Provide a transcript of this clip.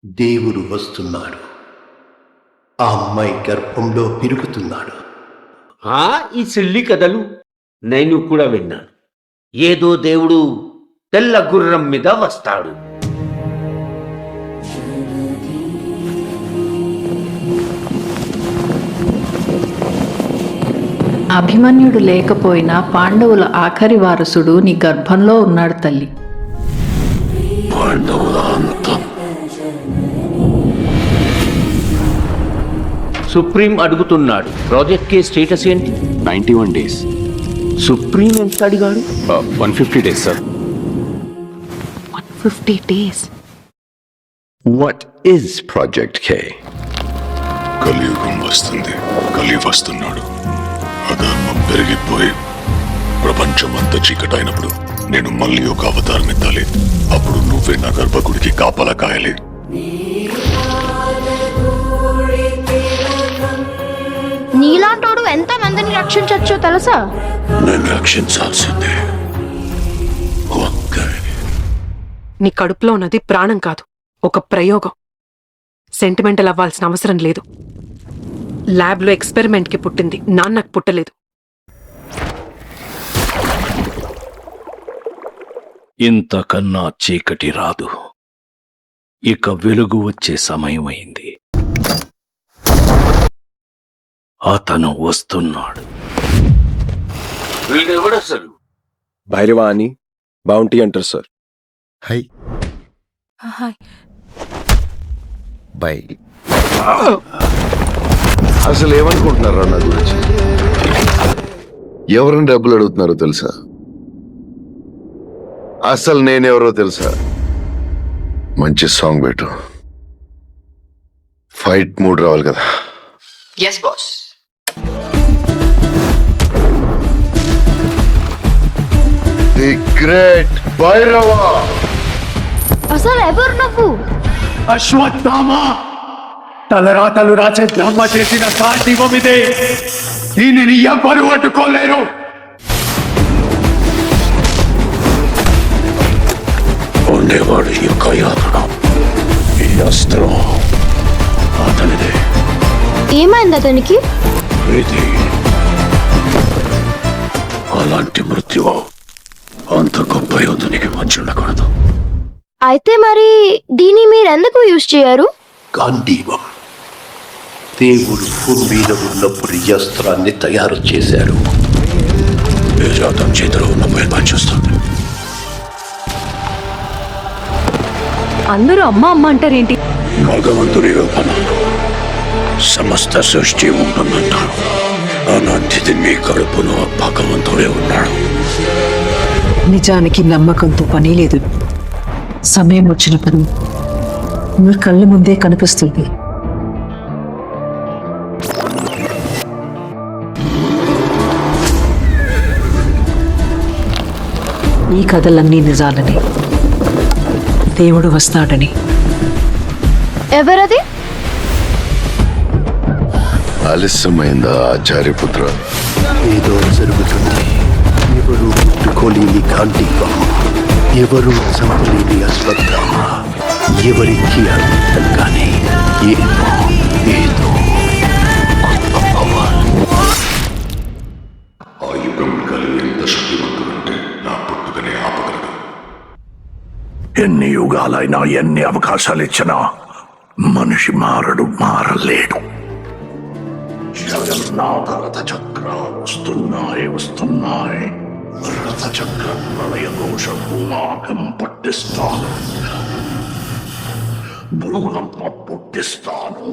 దేవుడు వస్తున్నాడు. ఆ అమ్మాయి గర్భంలో పెరుగుతున్నాడు. ఈ సిల్లి కథలు నేను కూడా విన్నాను. ఏదో దేవుడు తెల్ల గుర్రం మీద వస్తాడు. అభిమన్యుడు లేకపోయినా పాండవుల ఆఖరి వారసుడు నీ గర్భంలో ఉన్నాడు తల్లి. పాండవుల అంతం. సుప్రీం అడుగుతున్నాడు, ప్రాజెక్ట్ కే స్టేటస్ ఏంటి? 91 days. సుప్రీం ఎంత అడిగాడు? 150 days, sir. 150 days. What is Project K? కలియుగం వస్తుంది. కలి వస్తున్నాడు. అధర్మం పెరిగిపోయి ప్రపంచమంతా చీకటైనప్పుడు నేను మళ్ళీ ఒక అవతారం ఎత్తాలి. అప్పుడు నువ్వే నా గర్భగుడికి కాపలా కాయాలి. నీలాంటోడు ఎంత మందిని రక్షించొచ్చో తెలుసా? నేను రక్షించాల్సిందే ఒక్కరిని. నీ కడుపులో ఉన్నది ప్రాణం కాదు, ఒక ప్రయోగం. సెంటిమెంటల్ అవ్వాల్సిన అవసరం లేదు. ల్యాబ్లో ఎక్స్పెరిమెంట్కి పుట్టింది, నాన్నకు పుట్టలేదు. ఇంతకన్నా చీకటి రాదు. ఇక వెలుగు వచ్చే సమయం అయింది. అతను వస్తున్నాడు. వీడెవడసలు? భైరవాణి బౌంటీ అంటారు సార్. Hi bye. అసలు ఏమనుకుంటున్నారా నా గురించి? ఎవరిని డబ్బులు అడుగుతున్నారో తెలుసా? అసలు నేనెవరో తెలుసా? మంచి సాంగ్ పెట్టు. ఫైట్ మూడ్ రావాలి కదా. Yes boss. The great Bhairava. అసలు ఎవరు నువ్వు? అశ్వత్థామ, తలరాతలు రాసే బ్రహ్మ చేసిన సాంటివమిదే. దీనిని ఎవ్వరూ అడ్డుకోలేరు. ఉండేవాడు యొక్క యాతన. ఈ అస్త్రం అతనిదే. ఏమైంది అతనికి? ఇది అలాంటి మృత్యువు అంత గొప్ప యోధునికి మంచి ఉండకూడదు. అయితే మరి దీన్ని మీరెందుకు యూజ్ చేయరు? గాంధీవం దేవుడు భూమి మీద ఉన్నప్పుడు ఈ అస్త్రాన్ని తయారు చేశాడు. ఏ జాతం చేతిలో ఉన్న పని చూస్తుంది. అందరూ అమ్మ అమ్మ అంటారేంటి? భగవంతుడి యోపనంలో సమస్త సృష్టి ఉంటుందంటారు. అలాంటిది మీ కడుపులో భగవంతుడే ఉన్నాడు. నిజానికి నమ్మకంతో పని లేదు. సమయం వచ్చినప్పుడు మీ కళ్ళ ముందే కనిపిస్తుంది. ఈ కథలన్నీ నిజాలని, దేవుడు వస్తాడని. ఎవరది? ఆలస్యమైందా ఆచార్యపుత్ర? ఏదో జరుగుతుంది. ఎవరు ముట్టుకోలేని గాంధీవం, ఎవరు చంపలేని అశ్వత్థామ, ఎవరికి అర్థం కానీ ఏదో కొత్త పవర్. ఆ యుగం కలిగి ఎంత శక్తివంతుడంటే నా పుట్టుకనే ఆపగలడు. ఎన్ని యుగాలైనా ఎన్ని అవకాశాలు ఇచ్చినా మనిషి మారలేడు. జగన్నాథ రథ చక్రాలు వస్తున్నాయి. రథ చక్ర ప్రళయ ఘోష భూమాకం పట్టిస్తాను. భూకంపం పుట్టిస్తాను.